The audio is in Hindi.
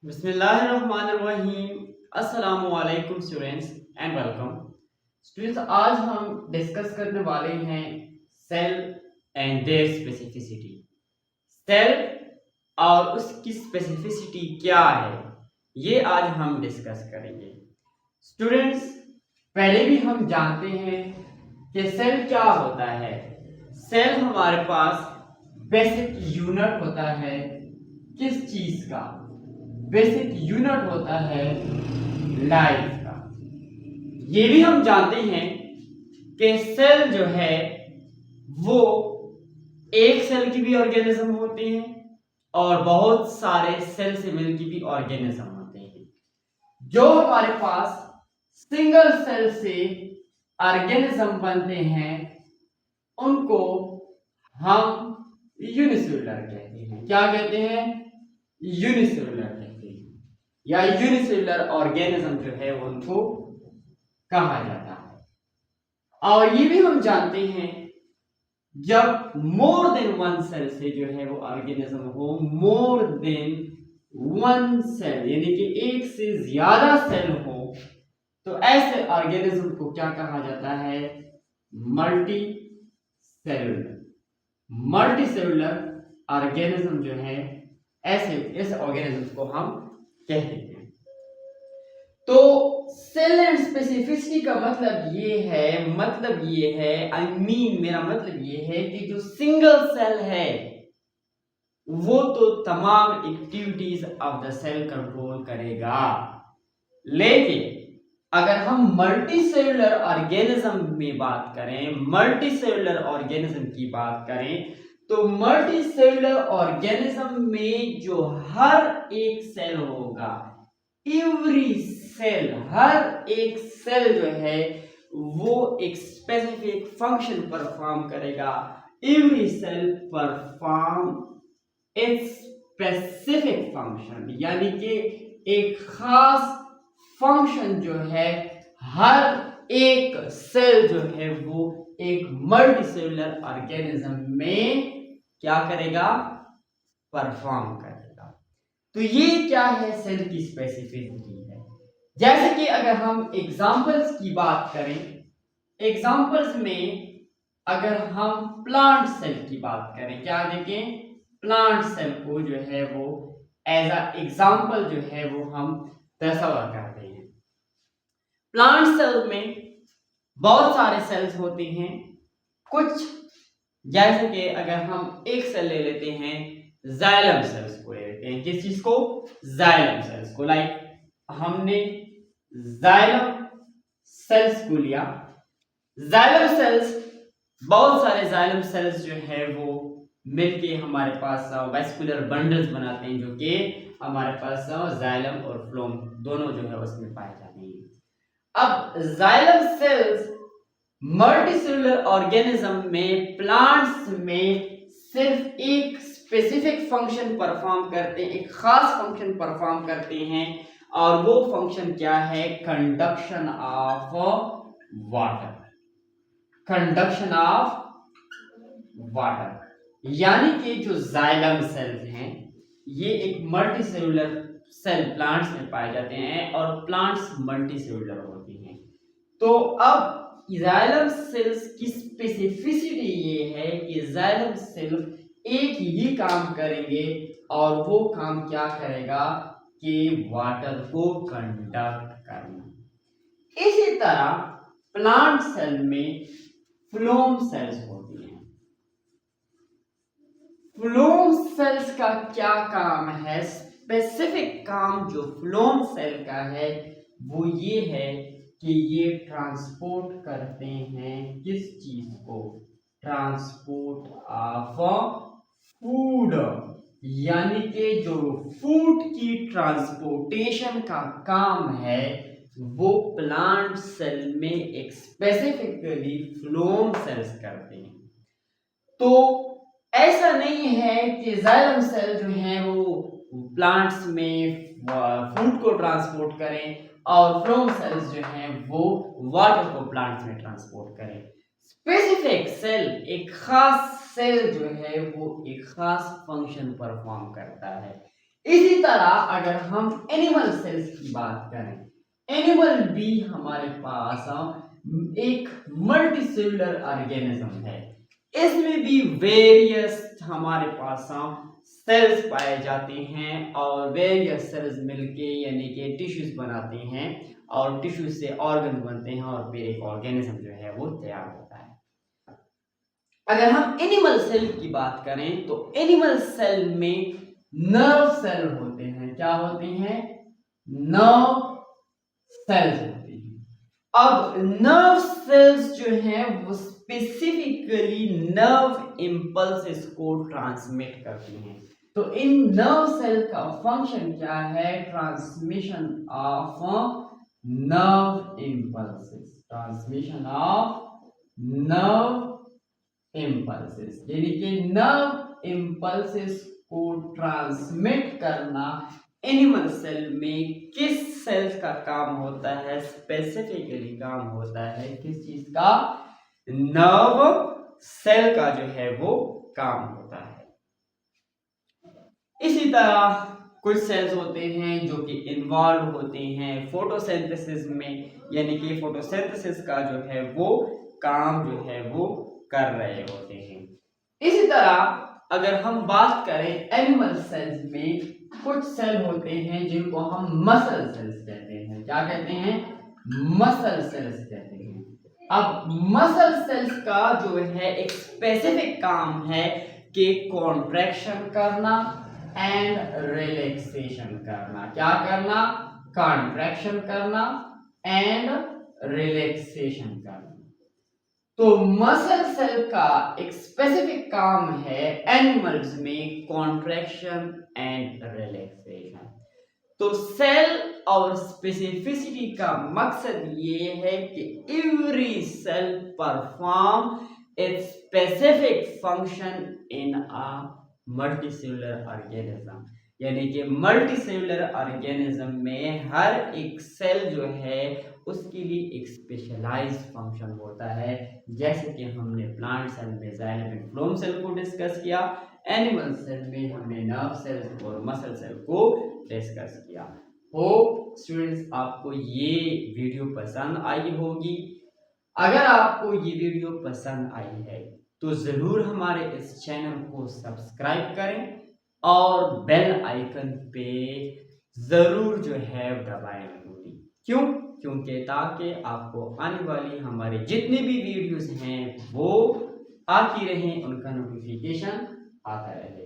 बिस्मिल्लाहिर्रहमानिर्रहीम। अस्सलामुअलैकुम स्टूडेंट्स एंड वेलकम। स्टूडेंट्स, आज हम डिस्कस करने वाले हैं cell and their specificity. Cell और उसकी स्पेसिफिसिटी क्या है, ये आज हम डिस्कस करेंगे। स्टूडेंट्स, पहले भी हम जानते हैं कि सेल क्या होता है। सेल हमारे पास बेसिक यूनिट होता है। किस चीज का? बेसिक यूनिट होता है लाइफ का। ये भी हम जानते हैं कि सेल जो है वो एक सेल की भी ऑर्गेनिज्म होते हैं और बहुत सारे सेल से मिलकर भी ऑर्गेनिज्म होते हैं। जो हमारे पास सिंगल सेल से ऑर्गेनिज्म बनते हैं उनको हम यूनिसेलुलर कहते हैं। क्या कहते हैं? यूनिसेलुलर कहते हैं, या यूनिसेलुलर ऑर्गेनिज्म जो है उनको कहा जाता है। और ये भी हम जानते हैं जब मोर देन वन सेल से जो है वो ऑर्गेनिज्म हो, मोर देन वन सेल यानी कि एक से ज्यादा सेल हो, तो ऐसे ऑर्गेनिज्म को क्या कहा जाता है? Multi cellular. Multi cellular organism जो है ऐसे इस ऑर्गेनिज्म को हम कहते हैं। तो सेल एंड स्पेसिफिसिटी का मतलब ये है मेरा मतलब ये है कि जो सिंगल सेल है वो तो तमाम activities of the cell control करेगा, लेकिन अगर हम मल्टी सेलुलर ऑर्गेनिज्म में बात करें, मल्टी सेलुलर ऑर्गेनिज्म की बात करें, तो मल्टी सेलुलर ऑर्गेनिज्म में जो हर एक सेल होगा, एवरी सेल, हर एक सेल जो है वो एक स्पेसिफिक फंक्शन परफॉर्म करेगा। Every cell perform its specific function, यानी कि एक खास फंक्शन जो है हर एक सेल जो है वो एक मल्टीसेलुलर ऑर्गेनिज्म में क्या करेगा? परफॉर्म करेगा। तो ये क्या है? सेल की स्पेसिफिसिटी है। जैसे कि अगर हम एग्जांपल्स की बात करें, एग्जांपल्स में अगर हम प्लांट सेल की बात करें, क्या देखें? प्लांट सेल को जो है वो एज अ एग्जांपल जो है वो हम तस्वर करते हैं। प्लांट सेल में बहुत सारे सेल्स होते हैं। कुछ जैसे कि अगर हम एक सेल ले लेते हैं, जाइलम सेल्स को ले लेते हैं। किस चीज को? जाइलम सेल्स को। लाइक हमने जाइलम सेल्स को लिया। जाइलम सेल्स, बहुत सारे जाइलम सेल्स जो है वो मिलके हमारे पास वेस्कुलर बंडल्स बनाते हैं, जो कि हमारे पास जाइलम और फ्लोम दोनों जो है उसमें पाए जाते हैं। अब जाइलम सेल्स मल्टीसेलुलर ऑर्गेनिज्म में, प्लांट्स में सिर्फ एक स्पेसिफिक फंक्शन परफॉर्म करते हैं, एक खास फंक्शन परफॉर्म करते हैं, और वो फंक्शन क्या है? Conduction of water. Conduction of water, यानी कि जो जाइलम सेल्स हैं ये एक मल्टीसेलुलर सेल प्लांट्स में पाए जाते हैं और प्लांट्स मल्टीसेलुलर होते हैं। तो अब जाइलम सेल्स की स्पेसिफिसिटी ये है कि जाइलम सेल्स एक ही काम करेंगे, और वो काम क्या करेगा कि वाटर को कंडक्ट करना। इसी तरह प्लांट सेल में फ्लोम सेल्स होती हैं। फ्लोम सेल्स का क्या काम है? स्पेसिफिक काम जो फ्लोम सेल का है वो ये है कि ये ट्रांसपोर्ट करते हैं किस चीज को? ट्रांसपोर्ट ऑफ फूड, यानी कि जो फूड की ट्रांसपोर्टेशन का काम है वो प्लांट सेल में एक स्पेसिफिकली फ्लोम सेल्स करते हैं। तो ऐसा नहीं है कि जाइलम सेल जो है वो प्लांट्स में फूड को ट्रांसपोर्ट करें और फ्लोम सेल्स जो हैं वो वाटर को प्लांट्स में ट्रांसपोर्ट करें। स्पेसिफिक सेल, एक खास सेल जो है वो एक खास फंक्शन परफॉर्म करता है। इसी तरह अगर हम एनिमल सेल्स की बात करें, एनिमल भी हमारे पास एक मल्टीसेलुलर ऑर्गेनिज्म है। इसमें भी वेरियस हमारे पास सेल्स पाए जाते हैं और वेरियस सेल्स मिलके यानी कि टिश्यूज बनाते हैं और टिश्यू से ऑर्गन बनते हैं और फिर एक ऑर्गेनिज्म जो है वो तैयार होता है। अगर हम एनिमल सेल की बात करें तो एनिमल सेल में नर्व सेल होते हैं। क्या होते हैं? नर्व सेल्स होते हैं। अब नर्व सेल्स जो हैं वो स्पेसिफिकली नर्व इंपल्सेस को ट्रांसमिट करती हैं। तो इन नर्व सेल का फंक्शन क्या है? Transmission of nerve impulses, transmission of nerve impulses, यानी कि नर्व इंपल्सेस को ट्रांसमिट करना एनिमल सेल में किस सेल्स का काम होता है? स्पेसिफिकली काम होता है किस चीज का? नर्व सेल का जो है वो काम होता है। इसी तरह कुछ सेल्स होते हैं जो कि इन्वॉल्व होते हैं फोटोसिंथेसिस में, यानी कि फोटोसिंथेसिस का जो है वो काम जो है वो कर रहे होते हैं। इसी तरह अगर हम बात करें एनिमल सेल्स में, कुछ सेल होते हैं जिनको हम मसल सेल्स कहते हैं। क्या कहते हैं? मसल सेल्स कहते हैं। अब मसल सेल्स का जो है एक स्पेसिफिक काम है कि कॉन्ट्रैक्शन करना एंड रिलैक्सेशन करना। क्या करना? कॉन्ट्रैक्शन करना एंड रिलैक्सेशन करना। तो मसल सेल का एक स्पेसिफिक काम है एनिमल्स में कॉन्ट्रैक्शन एंड रिलैक्सेशन। तो सेल और स्पेसिफिसिटी का मकसद ये है कि every cell perform a specific function in a multicellular organism, यानी कि मल्टीसेलुलर ऑर्गेनिज्म में हर एक सेल जो है उसके लिए एक स्पेशलाइज्ड फंक्शन होता है। जैसे कि हमने प्लांट सेल में जाइलम एंड फ्लोएम सेल को डिस्कस किया, एनिमल सेल में हमने नर्व सेल्स और मसल सेल को डिस्कस किया। होप स्टूडेंट्स आपको ये वीडियो पसंद आई होगी। अगर आपको ये वीडियो पसंद आई है तो ज़रूर हमारे इस चैनल को सब्सक्राइब करें और बेल आइकन पे ज़रूर जो है दबाएं जरूरी। क्यों? क्योंकि ताकि आपको आने वाली हमारे जितने भी वीडियोस हैं वो आती रहें, उनका नोटिफिकेशन आता रहे।